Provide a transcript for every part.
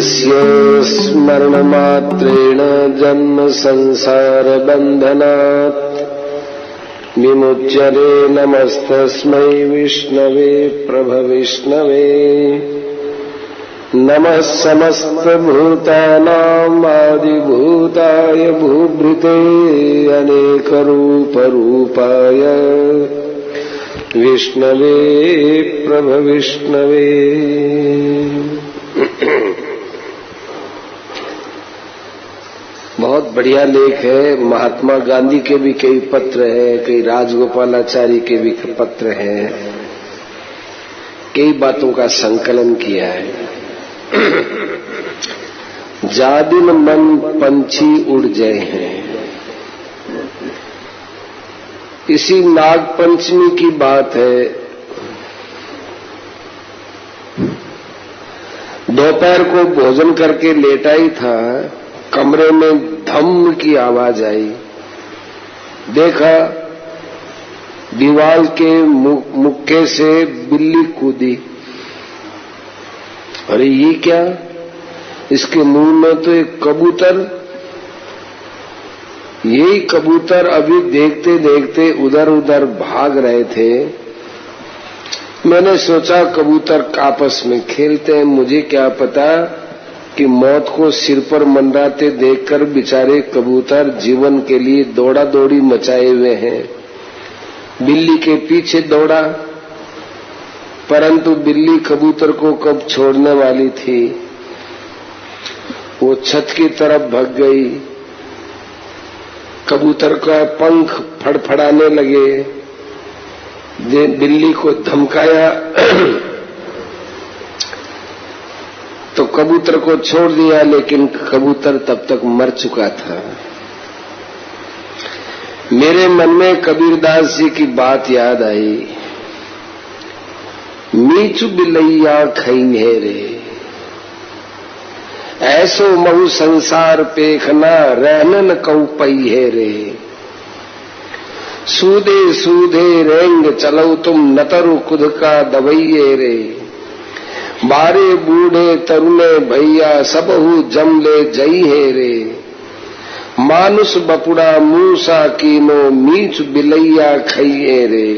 यस्य स्मरणमात्रेण जन्म संसार बन्धनात् विमुच्यते नमस्तस्मै विष्णवे प्रभविष्णवे। नमः समस्तभूतानां आदिभूताय भूभृते अनेकरूपरूपाय विष्णवे प्रभविष्णवे। बहुत बढ़िया लेख है। महात्मा गांधी के भी कई पत्र हैं, कई राजगोपालाचारी के भी पत्र हैं, कई बातों का संकलन किया है। जादिन मन पंछी उड़ जाए हैं। इसी नाग पंचमी की बात है। दोपहर को भोजन करके लेटा ही था, कमरे में धम की आवाज आई। देखा दीवार के मुक्के से बिल्ली कूदी। अरे ये क्या, इसके मुंह में तो एक कबूतर। यही कबूतर अभी देखते देखते उधर उधर भाग रहे थे। मैंने सोचा कबूतर आपस में खेलते हैं, मुझे क्या पता कि मौत को सिर पर मंडराते देखकर बेचारे कबूतर जीवन के लिए दौड़ा दौड़ी मचाए हुए हैं। बिल्ली के पीछे दौड़ा, परंतु बिल्ली कबूतर को कब छोड़ने वाली थी। वो छत की तरफ भाग गई। कबूतर का पंख फड़फड़ाने लगे। बिल्ली को धमकाया तो कबूतर को छोड़ दिया, लेकिन कबूतर तब तक मर चुका था। मेरे मन में कबीरदास जी की बात याद आई। मीचु बिलैया खई है रे, ऐसो महु संसार पेखना रहनन कऊ पई है रे। सूदे सूदे रेंग चलो तुम नतरु खुद का दबइये रे। बारे बूढ़े तरुणे भैया सबहु जम ले जई है रे। मानुष बपुड़ा मूसा कीनो मीच बिलैया खइए रे।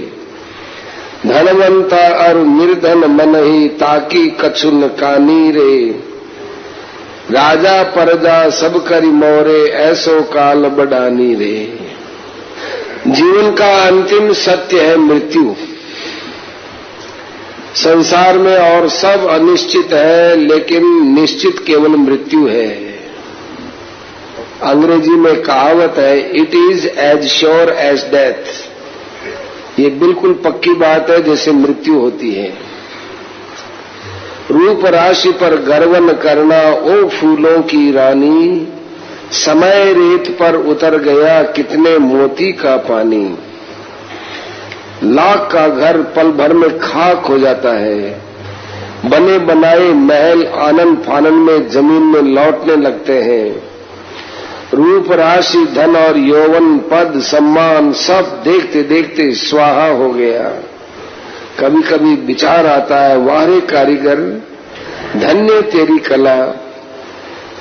धनवंता और निर्धन मनहि ताकी कछुन कानी रे। राजा परजा सब करी मोरे ऐसो काल बडानी रे। जीवन का अंतिम सत्य है मृत्यु। संसार में और सब अनिश्चित है, लेकिन निश्चित केवल मृत्यु है। अंग्रेजी में कहावत है, it is as sure as death. ये बिल्कुल पक्की बात है जैसे मृत्यु होती है। रूप राशि पर गर्वन करना ओ फूलों की रानी। समय रेत पर उतर गया कितने मोती का पानी। लाख का घर पल भर में खाक हो जाता है। बने बनाए महल आनन फानन में जमीन में लौटने लगते हैं। रूप राशि धन और यौवन पद सम्मान सब देखते देखते स्वाहा हो गया। कभी कभी विचार आता है, वाह रे कारीगर, धन्य तेरी कला,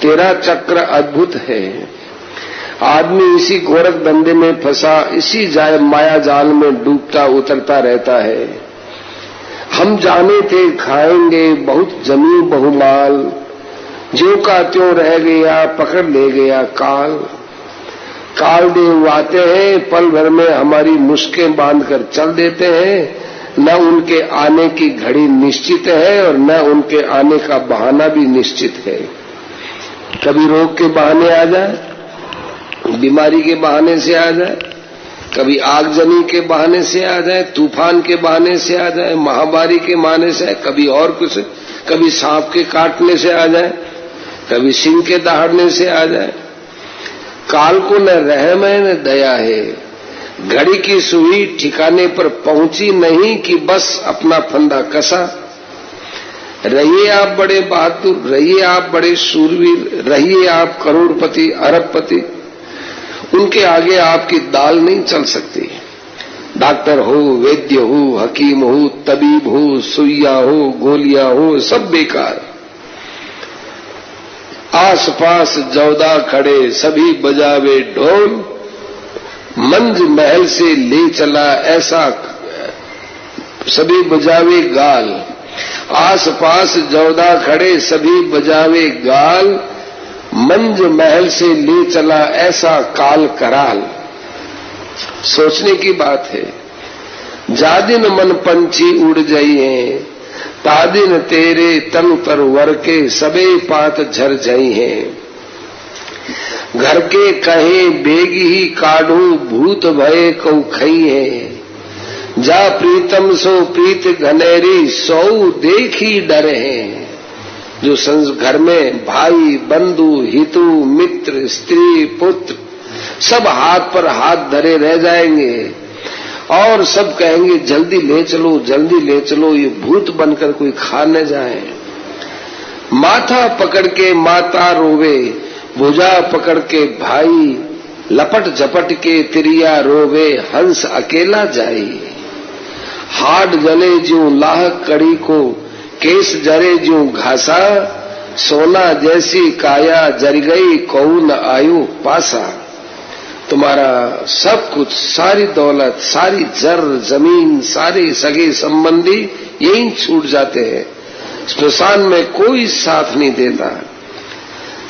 तेरा चक्र अद्भुत है। आदमी इसी गोरख धंधे में फंसा, इसी माया जाल में डूबता उतरता रहता है। हम जाने थे खाएंगे बहुत जमी बहुमाल, ज्यों का त्यों रह गया पकड़ ले गया काल। काल देव आते हैं, पल भर में हमारी मुश्कें बांधकर चल देते हैं। न उनके आने की घड़ी निश्चित है और न उनके आने का बहाना भी निश्चित है। कभी रोग के बहाने आ जाए, बीमारी के बहाने से आ जाए, कभी आगजनी के बहाने से आ जाए, तूफान के बहाने से आ जाए, महामारी के बहाने से, कभी और कुछ, कभी सांप के काटने से आ जाए, कभी सिंह के दहाड़ने से आ जाए। काल को न रहम है न दया है। घड़ी की सुई ठिकाने पर पहुंची नहीं कि बस अपना फंदा कसा। रहिए आप बड़े बहादुर, रहिए आप बड़े शूरवीर, रहिए आप करोड़पति अरबपति, उनके आगे आपकी दाल नहीं चल सकती। डॉक्टर हो, वैद्य हो, हकीम हो, तबीब हो, सुइया हो, गोलियां हो, सब बेकार। आसपास जौदा खड़े सभी बजावे ढोल, मंज महल से ले चला ऐसा सभी बजावे गाल। आसपास जौदा खड़े सभी बजावे गाल, मंज महल से ले चला ऐसा काल कराल। सोचने की बात है। जादिन मन पंछी उड़ जाइए, तादिन तेरे तन पर वर के सबे पात झर जाई हैं। घर के कहे बेग ही काढ़ू भूत भय कौ खई है। जा प्रीतम सो प्रीत घनेरी सौ देखी डरे हैं। जो घर में भाई बंधु हितु मित्र स्त्री पुत्र सब हाथ पर हाथ धरे रह जाएंगे और सब कहेंगे जल्दी ले चलो, जल्दी ले चलो, ये भूत बनकर कोई खा न जाए। माथा पकड़ के माता रोवे, भुजा पकड़ के भाई, लपट झपट के तिरिया रोवे, हंस अकेला जाई। हाड जले ज्यों लाह कड़ी को, केस जरे ज्यों घासा, सोना जैसी काया जर गई कौ न आयु पासा। तुम्हारा सब कुछ, सारी दौलत, सारी जर जमीन, सारे सगे संबंधी यहीं छूट जाते हैं। स्मशान में कोई साथ नहीं देता।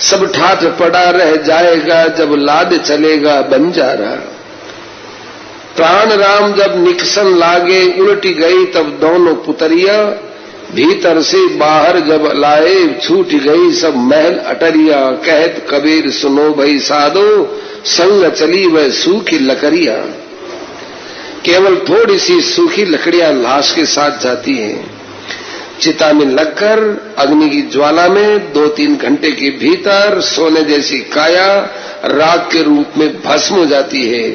सब ठाठ पड़ा रह जाएगा जब लाद चलेगा बंजारा। प्राण राम जब निकसन लागे उलटी गई तब दोनों पुतरिया, भीतर से बाहर जब लाए छूट गई सब महल अटरिया। कहत कबीर सुनो भई साधो, संग चली वह सूखी लकड़ियां। केवल थोड़ी सी सूखी लकड़ियां लाश के साथ जाती हैं। चिता में लगकर अग्नि की ज्वाला में 2-3 घंटे के भीतर सोने जैसी काया राख के रूप में भस्म हो जाती है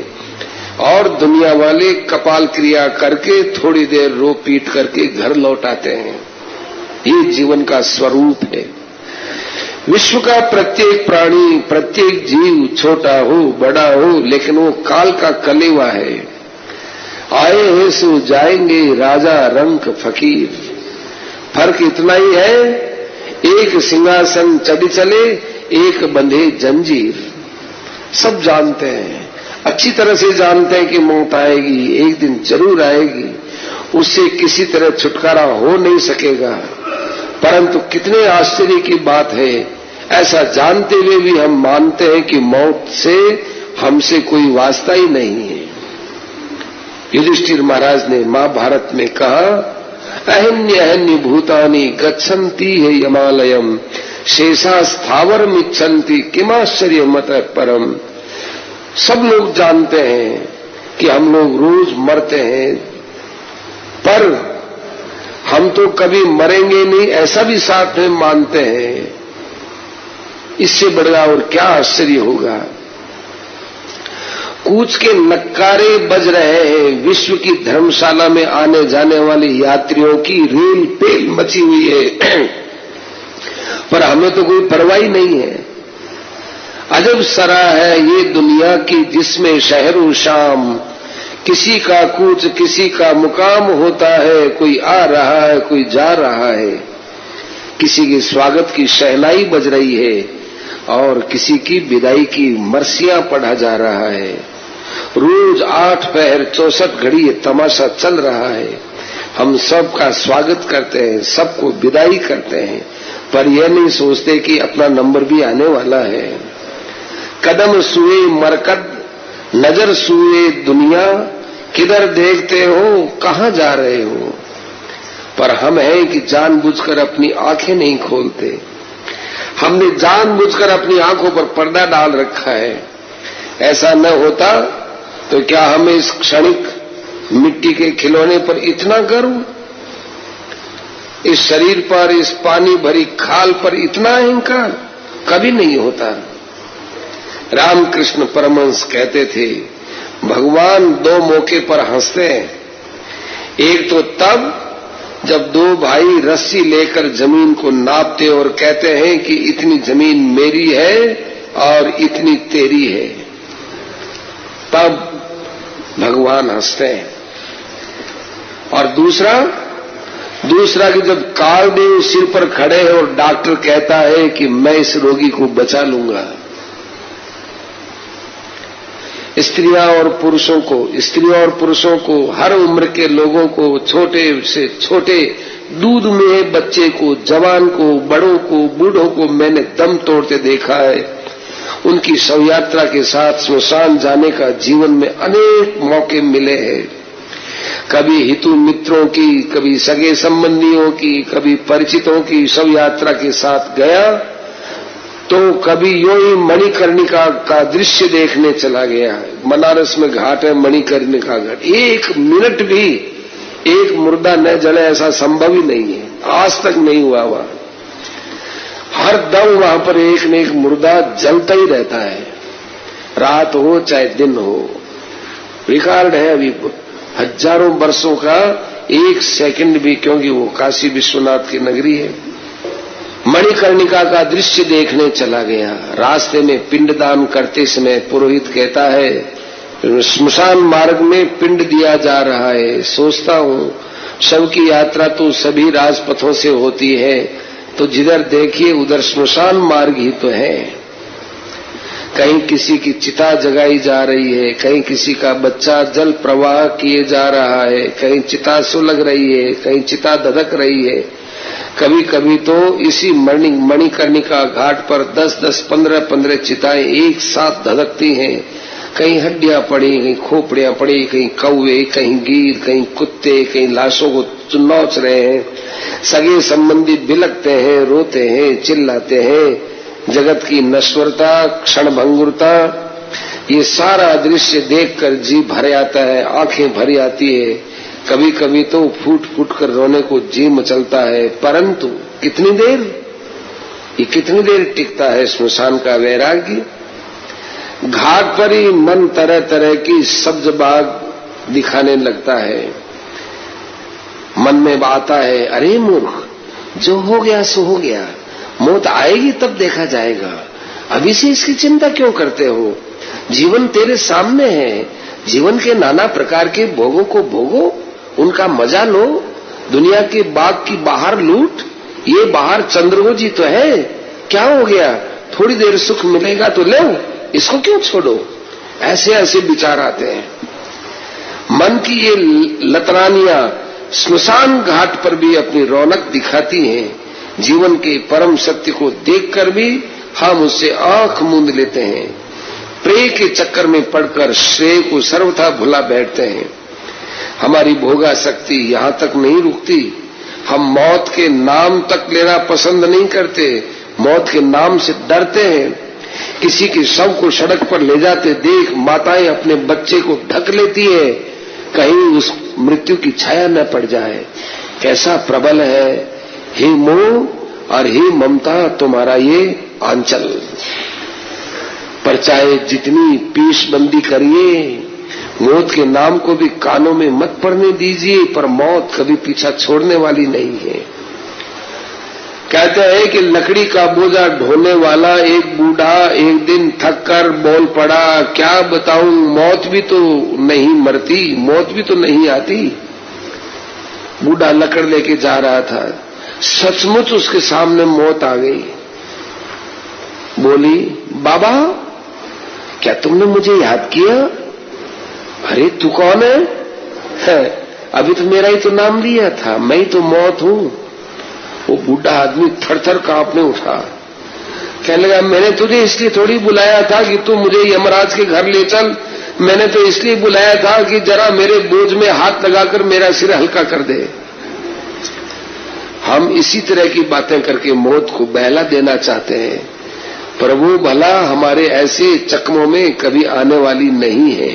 और दुनिया वाले कपाल क्रिया करके थोड़ी देर रो पीट करके घर लौट आते हैं। ये जीवन का स्वरूप है। विश्व का प्रत्येक प्राणी, प्रत्येक जीव, छोटा हो बड़ा हो, लेकिन वो काल का कलेवा है। आए हैं सो जाएंगे राजा रंक फकीर। फर्क इतना ही है, एक सिंहासन चढ़ी चले, एक बंधे जंजीर। सब जानते हैं, अच्छी तरह से जानते हैं कि मौत आएगी, एक दिन जरूर आएगी, उससे किसी तरह छुटकारा हो नहीं सकेगा। परंतु कितने आश्चर्य की बात है, ऐसा जानते हुए भी हम मानते हैं कि मौत से हमसे कोई वास्ता ही नहीं है। युधिष्ठिर महाराज ने महाभारत में कहा, अहन्य अहन्य भूतानि गच्छन्ति है यमालयम, शेषा स्थावर मिच्छन्ति किमाश्चर्य मत परम। सब लोग जानते हैं कि हम लोग रोज मरते हैं, पर हम तो कभी मरेंगे नहीं, ऐसा भी साथ में मानते हैं। इससे बड़ा और क्या आश्चर्य होगा। कूच के नक्कारे बज रहे हैं। विश्व की धर्मशाला में आने जाने वाले यात्रियों की रेल पेल मची हुई है, पर हमें तो कोई परवाह नहीं है। अजब सरा है ये दुनिया की, जिसमें शहरों शाम किसी का कूच किसी का मुकाम होता है। कोई आ रहा है, कोई जा रहा है, किसी के स्वागत की शहनाई बज रही है और किसी की विदाई की मरसियां पढ़ा जा रहा है। रोज 8 पहर 64 घड़ी ये तमाशा चल रहा है। हम सबका स्वागत करते हैं, सबको विदाई करते हैं, पर यह नहीं सोचते कि अपना नंबर भी आने वाला है। कदम सुए मरकद, नजर सुए दुनिया, किधर देखते हो, कहां जा रहे हो। पर हम हैं कि जानबूझकर अपनी आंखें नहीं खोलते। हमने जानबूझकर अपनी आंखों पर पर्दा डाल रखा है। ऐसा न होता तो क्या हमें इस क्षणिक मिट्टी के खिलौने पर इतना गर्व, इस शरीर पर, इस पानी भरी खाल पर इतना अहंकार कभी नहीं होता। रामकृष्ण परमहंस कहते थे, भगवान 2 मौके पर हंसते हैं। एक तो तब जब 2 भाई रस्सी लेकर जमीन को नापते और कहते हैं कि इतनी जमीन मेरी है और इतनी तेरी है, तब भगवान हंसते हैं। और दूसरा, दूसरा कि जब कालदेव सिर पर खड़े हैं और डॉक्टर कहता है कि मैं इस रोगी को बचा लूंगा। स्त्रियां और पुरुषों को, हर उम्र के लोगों को, छोटे से छोटे दूध में बच्चे को, जवान को, बड़ों को, बूढ़ों को मैंने दम तोड़ते देखा है। उनकी शव यात्रा के साथ स्मशान जाने का जीवन में अनेक मौके मिले हैं। कभी हितु मित्रों की, कभी सगे संबंधियों की, कभी परिचितों की शव यात्रा के साथ गया, तो कभी यूं ही मणिकर्णिका का दृश्य देखने चला गया। बनारस में घाट है मणिकर्णिका घाट, 1 मिनट भी एक मुर्दा न जले ऐसा संभव ही नहीं है, आज तक नहीं हुआ वहां। हर दम वहां पर एक न एक मुर्दा जलता ही रहता है, रात हो चाहे दिन हो। रिकॉर्ड है अभी हजारों वर्षों का, 1 सेकंड भी, क्योंकि वो काशी विश्वनाथ की नगरी है। मणिकर्णिका का दृश्य देखने चला गया। रास्ते में पिंडदान करते समय पुरोहित कहता है स्मशान मार्ग में पिंड दिया जा रहा है। सोचता हूं शव की यात्रा तो सभी राजपथों से होती है, तो जिधर देखिए उधर स्मशान मार्ग ही तो है। कहीं किसी की चिता जगाई जा रही है, कहीं किसी का बच्चा जल प्रवाह किए जा रहा है, कहीं चिता सुलग रही है, कहीं चिता धधक रही है। कभी कभी तो इसी मणिकर्णिका घाट पर 10-10, 15-15 चिताएं एक साथ धधकती हैं। कहीं हड्डियां पड़ी, कहीं खोपड़ियां पड़ी, कहीं कौवे, कहीं गीर, कहीं कुत्ते, कहीं लाशों को नोच रहे हैं। सगे संबंधी बिलकते हैं, रोते हैं, चिल्लाते हैं। जगत की नश्वरता, क्षणभंगुरता, ये सारा दृश्य देखकर जी भर आता है, आंखें भरी आती है। कभी कभी तो फूट फूट कर रोने को जी मचलता है। परंतु कितनी देर टिकता है स्मशान का वैराग्य। घाट पर ही मन तरह तरह की सब्ज बाग दिखाने लगता है। मन में आता है, अरे मूर्ख, जो हो गया सो हो गया, मौत आएगी तब देखा जाएगा, अभी से इसकी चिंता क्यों करते हो? जीवन तेरे सामने है, जीवन के नाना प्रकार के भोगों को भोगो, उनका मजा लो। दुनिया के बाग की बाहर लूट, ये बाहर चंद्रगोजी तो है, क्या हो गया, थोड़ी देर सुख मिलेगा तो लो, इसको क्यों छोड़ो? ऐसे ऐसे विचार आते हैं। मन की ये लतरानियां स्मशान घाट पर भी अपनी रौनक दिखाती हैं। जीवन के परम सत्य को देखकर भी हम उससे आंख मूंद लेते हैं। प्रेम के चक्कर में पड़कर श्रेय को सर्वथा भुला बैठते हैं। हमारी भोगा शक्ति यहां तक नहीं रुकती। हम मौत के नाम तक लेना पसंद नहीं करते, मौत के नाम से डरते हैं। किसी के शव को सड़क पर ले जाते देख माताएं अपने बच्चे को ढक लेती है, कहीं उस मृत्यु की छाया न पड़ जाए। कैसा प्रबल है हे मोह और हे ममता तुम्हारा ये आंचल। पर चाहे जितनी पीसबंदी करिए, मौत के नाम को भी कानों में मत पड़ने दीजिए, पर मौत कभी पीछा छोड़ने वाली नहीं है। कहते हैं कि लकड़ी का बोझा ढोने वाला एक बूढ़ा एक दिन थक कर बोल पड़ा, क्या बताऊं, मौत भी तो नहीं मरती, मौत भी तो नहीं आती। बूढ़ा लकड़ लेके जा रहा था, सचमुच उसके सामने मौत आ गई। बोली, बाबा क्या तुमने मुझे याद किया? अरे तू कौन है? अभी तो मेरा ही तो नाम लिया था, मैं ही तो मौत हूं। वो बूढ़ा आदमी थर थर कांपने उठा, कहने लगा, मैंने तुझे इसलिए थोड़ी बुलाया था कि तू मुझे यमराज के घर ले चल, मैंने तो इसलिए बुलाया था कि जरा मेरे बोझ में हाथ लगाकर मेरा सिर हल्का कर दे। हम इसी तरह की बातें करके मौत को बहला देना चाहते हैं, पर वो भला हमारे ऐसे चकमों में कभी आने वाली नहीं है।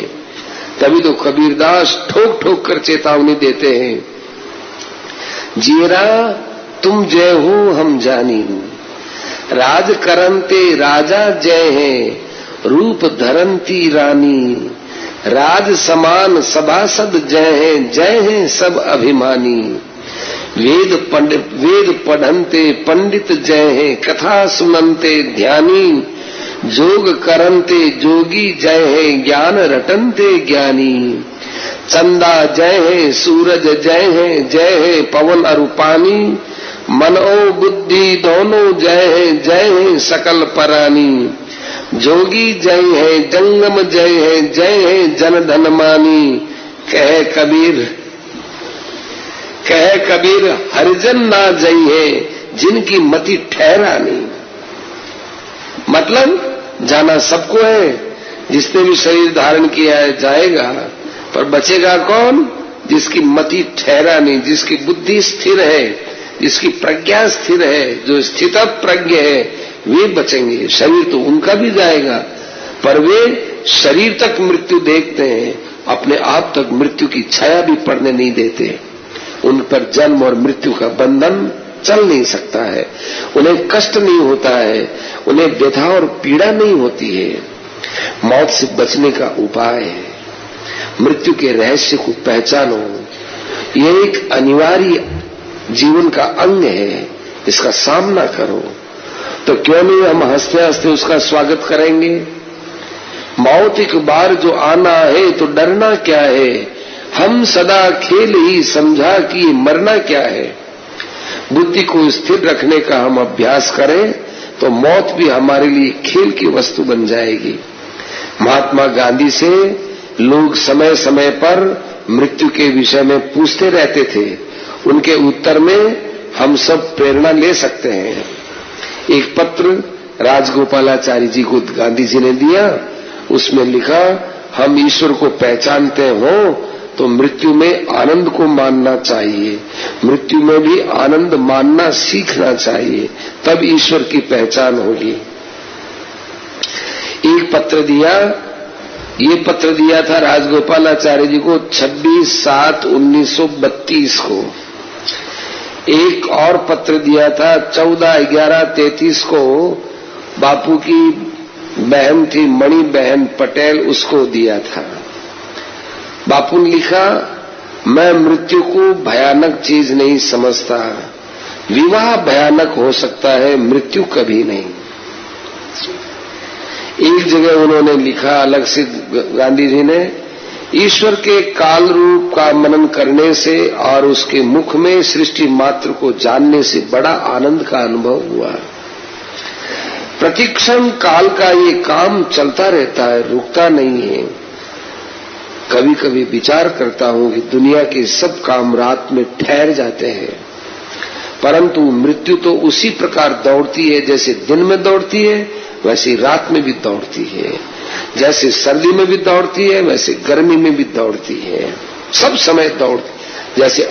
तभी तो कबीरदास ठोक ठोक कर चेतावनी देते हैं, जीरा तुम जय हो हम जानी, राज करंते राजा जय है, रूप धरंती रानी, राज समान सभासद जय है सब अभिमानी, वेद पढ़ंते पंडित जय है, कथा सुनंते ध्यानी, जोग करंते जोगी जय है, ज्ञान रटंते ज्ञानी, चंदा जय है, सूरज जय है, जय है पवन और पानी, मन और बुद्धि दोनों जय है सकल परानी। जोगी जय है, जंगम जय है जन धन मानी। कहे कबीर हरिजन ना जय है, जिनकी मति ठहरानी। मतलब जाना सबको है, जिसने भी शरीर धारण किया है जाएगा, पर बचेगा कौन? जिसकी मति ठहरानी, जिसकी बुद्धि स्थिर है, जिसकी प्रज्ञा स्थिर है, जो स्थित प्रज्ञ है, वे बचेंगे। शरीर तो उनका भी जाएगा, पर वे शरीर तक मृत्यु देखते हैं, अपने आप तक मृत्यु की छाया भी पड़ने नहीं देते। उन पर जन्म और मृत्यु का बंधन चल नहीं सकता है, उन्हें कष्ट नहीं होता है, उन्हें व्यथा और पीड़ा नहीं होती है। मौत से बचने का उपाय है, मृत्यु के रहस्य को पहचानो। यह एक अनिवार्य जीवन का अंग है, इसका सामना करो। तो क्यों नहीं हम हंसते हंसते उसका स्वागत करेंगे? मौत एक बार जो आना है तो डरना क्या है, हम सदा खेल ही समझा कि मरना क्या है। बुद्धि को स्थिर रखने का हम अभ्यास करें तो मौत भी हमारे लिए खेल की वस्तु बन जाएगी। महात्मा गांधी से लोग समय समय पर मृत्यु के विषय में पूछते रहते थे, उनके उत्तर में हम सब प्रेरणा ले सकते हैं। एक पत्र राजगोपालाचारी जी को गांधी जी ने दिया, उसमें लिखा, हम ईश्वर को पहचानते हो तो मृत्यु में आनंद को मानना चाहिए, मृत्यु में भी आनंद मानना सीखना चाहिए, तब ईश्वर की पहचान होगी। एक पत्र दिया, ये पत्र दिया था राजगोपालाचार्य जी को 26/7/1932 को। एक और पत्र दिया था 14/11/33 को, बापू की बहन थी मणि बहन पटेल, उसको दिया था। बापू ने लिखा, मैं मृत्यु को भयानक चीज नहीं समझता, विवाह भयानक हो सकता है, मृत्यु कभी नहीं। एक जगह उन्होंने लिखा अलग से, गांधी जी ने, ईश्वर के काल रूप का मनन करने से और उसके मुख में सृष्टि मात्र को जानने से बड़ा आनंद का अनुभव हुआ। प्रतिक्षण काल का ये काम चलता रहता है, रुकता नहीं है। कभी कभी विचार करता हूं कि दुनिया के सब काम रात में ठहर जाते हैं, परंतु मृत्यु तो उसी प्रकार दौड़ती है, जैसे दिन में दौड़ती है वैसे रात में भी दौड़ती है, जैसे सर्दी में भी दौड़ती है वैसे गर्मी में भी दौड़ती है, सब समय दौड़ती। जैसे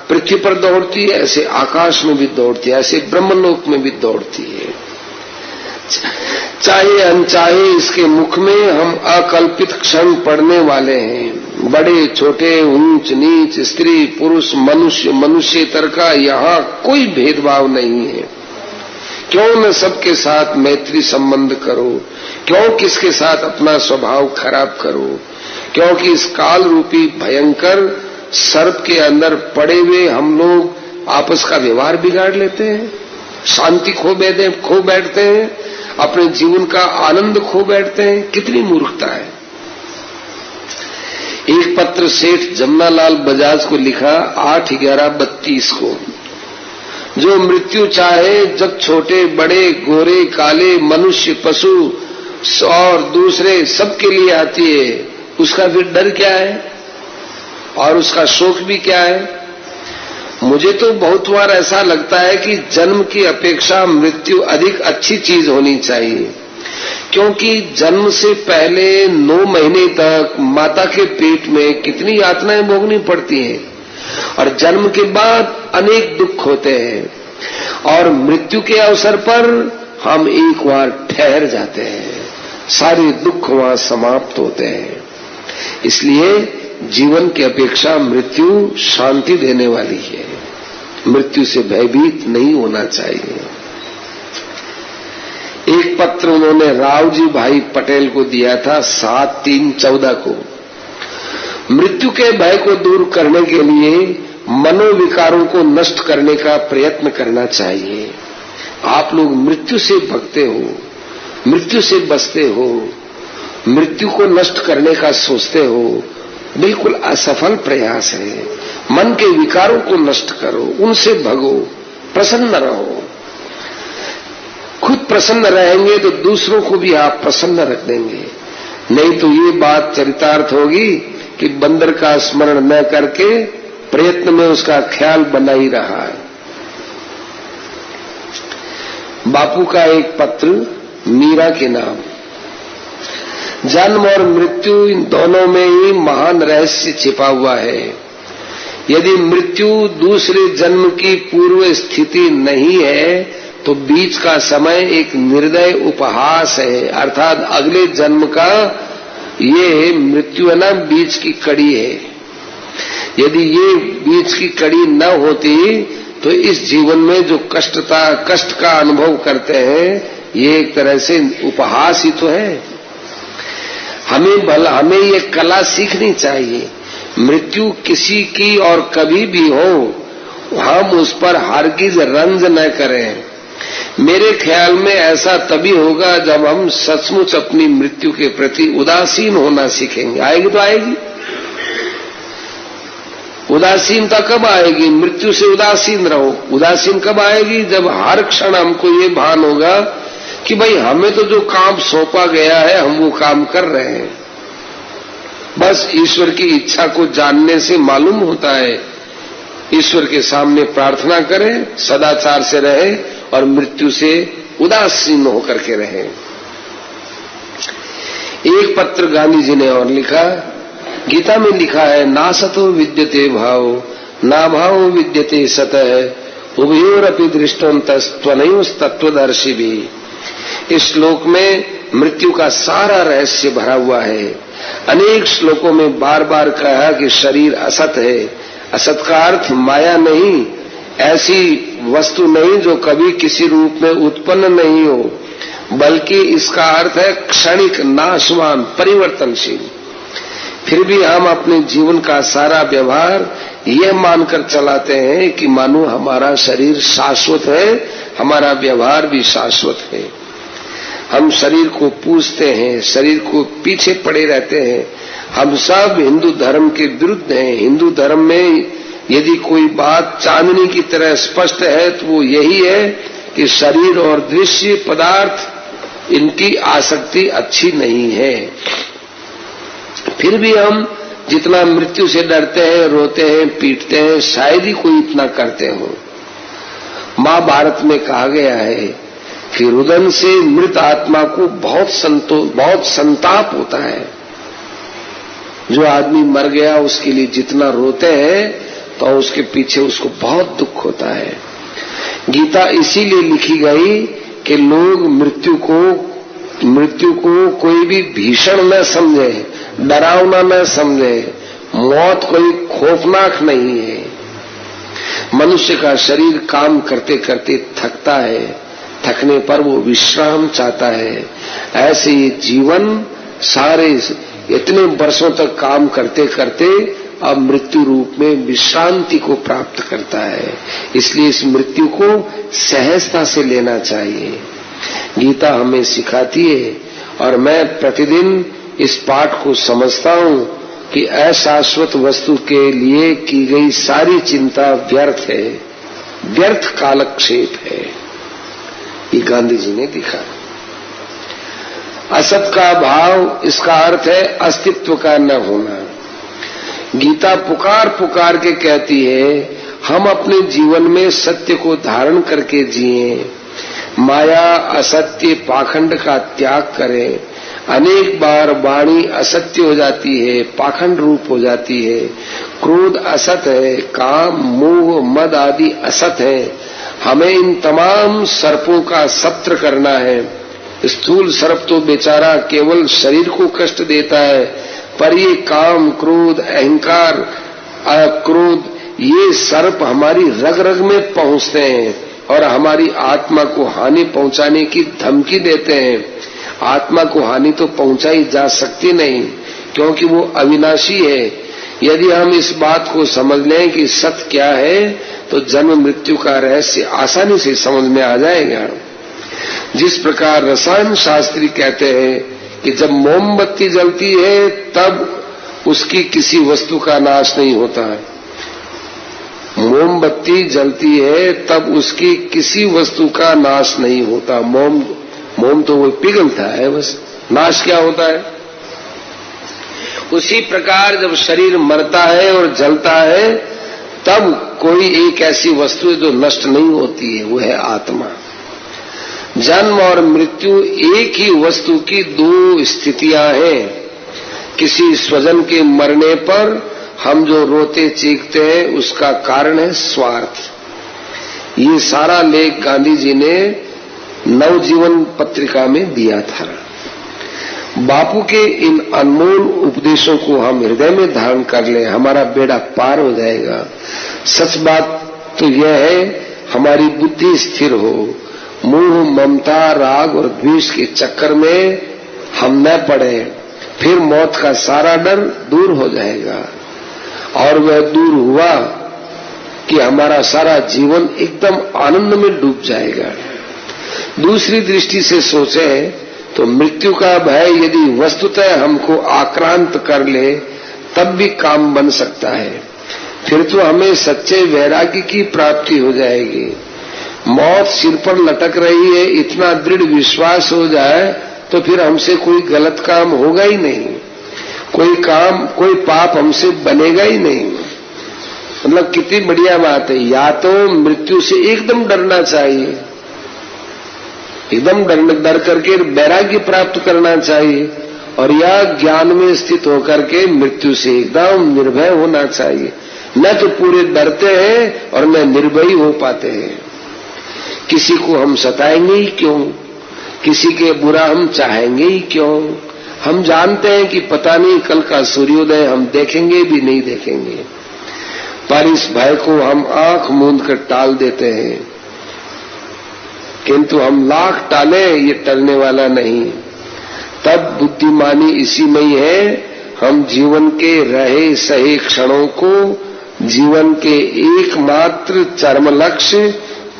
पृथ्वी पर दौड़ती है ऐसे आकाश में भी दौड़ती है, ऐसे ब्रह्मलोक में भी दौड़ती है। चाहे अनचाहे इसके मुख में हम अकल्पित क्षण पड़ने वाले हैं। बड़े छोटे, ऊंच नीच, स्त्री पुरुष, मनुष्य मनुष्येतर का यहाँ कोई भेदभाव नहीं है। क्यों न सबके साथ मैत्री संबंध करो, क्यों किसके साथ अपना स्वभाव खराब करो? क्योंकि इस काल रूपी भयंकर सर्प के अंदर पड़े हुए हम लोग आपस का व्यवहार बिगाड़ लेते हैं, शांति खो बैठते हैं, अपने जीवन का आनंद खो बैठते हैं। कितनी मूर्खता है। एक पत्र सेठ जमनालाल बजाज को लिखा 8/11/32 को, जो मृत्यु चाहे जब छोटे बड़े गोरे काले मनुष्य पशु और दूसरे सबके लिए आती है, उसका फिर डर क्या है और उसका शोक भी क्या है? मुझे तो बहुत बार ऐसा लगता है कि जन्म की अपेक्षा मृत्यु अधिक अच्छी चीज होनी चाहिए, क्योंकि जन्म से पहले 9 महीने तक माता के पेट में कितनी यातनाएं भोगनी पड़ती हैं और जन्म के बाद अनेक दुख होते हैं, और मृत्यु के अवसर पर हम एक बार ठहर जाते हैं, सारे दुख वहां समाप्त होते हैं। इसलिए जीवन की अपेक्षा मृत्यु शांति देने वाली है, मृत्यु से भयभीत नहीं होना चाहिए। एक पत्र उन्होंने रावजी भाई पटेल को दिया था 7/3/14 को। मृत्यु के भय को दूर करने के लिए मनोविकारों को नष्ट करने का प्रयत्न करना चाहिए। आप लोग मृत्यु से भगते हो, मृत्यु से बचते हो, मृत्यु को नष्ट करने का सोचते हो, बिल्कुल असफल प्रयास है। मन के विकारों को नष्ट करो, उनसे भगो, प्रसन्न रहो। खुद प्रसन्न रहेंगे तो दूसरों को भी आप प्रसन्न रख देंगे। नहीं तो ये बात चरितार्थ होगी कि बंदर का स्मरण न करके प्रयत्न में उसका ख्याल बना ही रहा है। बापू का एक पत्र मीरा के नाम। जन्म और मृत्यु इन दोनों में ही महान रहस्य छिपा हुआ है। यदि मृत्यु दूसरे जन्म की पूर्व स्थिति नहीं है तो बीच का समय एक निर्दय उपहास है, अर्थात अगले जन्म का ये मृत्यु है ना, बीच की कड़ी है। यदि ये बीच की कड़ी न होती तो इस जीवन में जो कष्ट का अनुभव करते हैं ये एक तरह से उपहास ही तो है। हमें ये कला सीखनी चाहिए। मृत्यु किसी की और कभी भी हो, हम उस पर हरगिज रंज न करें। मेरे ख्याल में ऐसा तभी होगा जब हम सचमुच अपनी मृत्यु के प्रति उदासीन होना सीखेंगे। आएगी तो आएगी। उदासीनता कब आएगी? मृत्यु से उदासीन रहो। उदासीन कब आएगी? जब हर क्षण हमको ये भान होगा कि भाई हमें तो जो काम सौंपा गया है हम वो काम कर रहे हैं। बस ईश्वर की इच्छा को जानने से मालूम होता है। ईश्वर के सामने प्रार्थना करें, सदाचार से रहे और मृत्यु से उदासीन होकर के रहे। एक पत्र गांधी जी ने और लिखा, गीता में लिखा है, नासतो विद्यते भाव ना भाव विद्यते सतः उभयोरपि दृष्टोन्तस्त्वनैव तत्वदर्शी भी। इस श्लोक में मृत्यु का सारा रहस्य भरा हुआ है। अनेक श्लोकों में बार बार कहा कि शरीर असत है। असत का अर्थ माया नहीं, ऐसी वस्तु नहीं जो कभी किसी रूप में उत्पन्न नहीं हो, बल्कि इसका अर्थ है क्षणिक, नाशवान, परिवर्तनशील। फिर भी हम अपने जीवन का सारा व्यवहार यह मानकर चलाते हैं कि मानो हमारा शरीर शाश्वत है, हमारा व्यवहार भी शाश्वत है। हम शरीर को पूजते हैं, शरीर को पीछे पड़े रहते हैं। हम सब हिंदू धर्म के विरुद्ध हैं। हिंदू धर्म में यदि कोई बात चांदनी की तरह स्पष्ट है तो वो यही है कि शरीर और दृश्य पदार्थ इनकी आसक्ति अच्छी नहीं है। फिर भी हम जितना मृत्यु से डरते हैं, रोते हैं, पीटते हैं, शायद ही कोई इतना करते हो। महाभारत में कहा गया है कि रुदन से मृत आत्मा को बहुत संताप होता है। जो आदमी मर गया उसके लिए जितना रोते हैं तो उसके पीछे उसको बहुत दुख होता है। गीता इसीलिए लिखी गई कि लोग मृत्यु को कोई भी भीषण न समझे, डरावना न समझे। मौत कोई खौफनाक नहीं है। मनुष्य का शरीर काम करते करते थकता है, थकने पर वो विश्राम चाहता है। ऐसे ही जीवन सारे इतने वर्षों तक काम करते करते अब मृत्यु रूप में विश्रांति को प्राप्त करता है। इसलिए इस मृत्यु को सहजता से लेना चाहिए। गीता हमें सिखाती है और मैं प्रतिदिन इस पाठ को समझता हूं कि अशाश्वत वस्तु के लिए की गई सारी चिंता व्यर्थ है, व्यर्थ कालक्षेप है। ये गांधी जी ने लिखा। असत का भाव, इसका अर्थ है अस्तित्व का न होना। गीता पुकार पुकार के कहती है हम अपने जीवन में सत्य को धारण करके जिएं, माया, असत्य, पाखंड का त्याग करें। अनेक बार वाणी असत्य हो जाती है, पाखंड रूप हो जाती है। क्रोध असत है, काम, मोह, मद आदि असत है। हमें इन तमाम सर्पों का सत्र करना है। स्थूल सर्प तो बेचारा केवल शरीर को कष्ट देता है, पर ये काम, क्रोध, अहंकार, क्रोध, ये सर्प हमारी रग रग में पहुंचते हैं और हमारी आत्मा को हानि पहुंचाने की धमकी देते हैं। आत्मा को हानि तो पहुंचाई जा सकती नहीं क्योंकि वो अविनाशी है। यदि हम इस बात को समझ लें कि सत्य क्या है तो जन्म मृत्यु का रहस्य आसानी से समझ में आ जाएगा। जिस प्रकार रसायन शास्त्री कहते हैं कि जब मोमबत्ती जलती है तब उसकी किसी वस्तु का नाश नहीं होता है। मोमबत्ती जलती है तब उसकी किसी वस्तु का नाश नहीं होता। मोम तो वो पिघलता है, बस नाश क्या होता है। उसी प्रकार जब शरीर मरता है और जलता है तब कोई एक ऐसी वस्तु है जो नष्ट नहीं होती है, वो है आत्मा। जन्म और मृत्यु एक ही वस्तु की दो स्थितियां हैं। किसी स्वजन के मरने पर हम जो रोते चीखते हैं उसका कारण है स्वार्थ। ये सारा लेख गांधी जी ने नवजीवन पत्रिका में दिया था। बापू के इन अनमोल उपदेशों को हम हृदय में धारण कर लें, हमारा बेड़ा पार हो जाएगा। सच बात तो यह है, हमारी बुद्धि स्थिर हो, मोह ममता राग और द्वेष के चक्कर में हम न पड़े, फिर मौत का सारा डर दूर हो जाएगा। और वह दूर हुआ कि हमारा सारा जीवन एकदम आनंद में डूब जाएगा। दूसरी दृष्टि से सोचें तो मृत्यु का भय यदि वस्तुतः हमको आक्रांत कर ले तब भी काम बन सकता है। फिर तो हमें सच्चे वैराग्य की प्राप्ति हो जाएगी। मौत सिर पर लटक रही है इतना दृढ़ विश्वास हो जाए तो फिर हमसे कोई गलत काम होगा ही नहीं, कोई पाप हमसे बनेगा ही नहीं। मतलब कितनी बढ़िया बात है। या तो मृत्यु से एकदम डरना चाहिए, एकदम डर करके वैराग्य प्राप्त करना चाहिए, और या ज्ञान में स्थित होकर के मृत्यु से एकदम निर्भय होना चाहिए। न तो पूरे डरते हैं और न निर्भय हो पाते हैं। किसी को हम सताएंगे ही क्यों, किसी के बुरा हम चाहेंगे ही क्यों। हम जानते हैं कि पता नहीं कल का सूर्योदय हम देखेंगे भी नहीं देखेंगे, पर इस भय को हम आंख मूंद कर टाल देते हैं। किंतु हम लाख टाले ये टलने वाला नहीं। तब बुद्धिमानी इसी में ही है, हम जीवन के रहे सहे क्षणों को जीवन के एकमात्र चरम लक्ष्य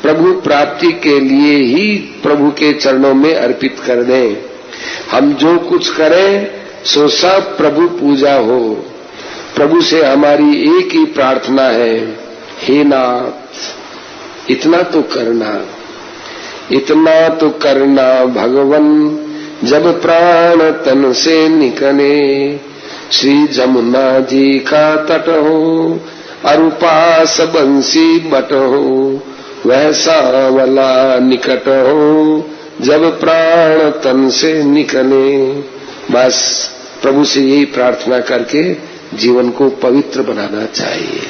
प्रभु प्राप्ति के लिए ही प्रभु के चरणों में अर्पित कर दें। हम जो कुछ करें सो सब प्रभु पूजा हो। प्रभु से हमारी एक ही प्रार्थना है, हे नाथ इतना तो करना, इतना तो करना भगवन, जब प्राण तन से निकले। श्री जमुना जी का तट हो, अरुपास बंसी बट हो, वह सांवला निकट हो, जब प्राण तन से निकले। बस प्रभु से यही प्रार्थना करके जीवन को पवित्र बनाना चाहिए।